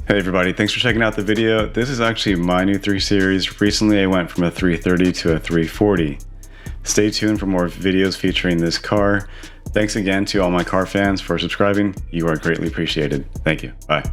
Hey everybody, thanks for checking out the video. This is actually my new 3 Series. Recently I went from a 330 to a 340. Stay tuned for more videos featuring this car. Thanks again to all my car fans for subscribing. You are greatly appreciated. Thank you. Bye.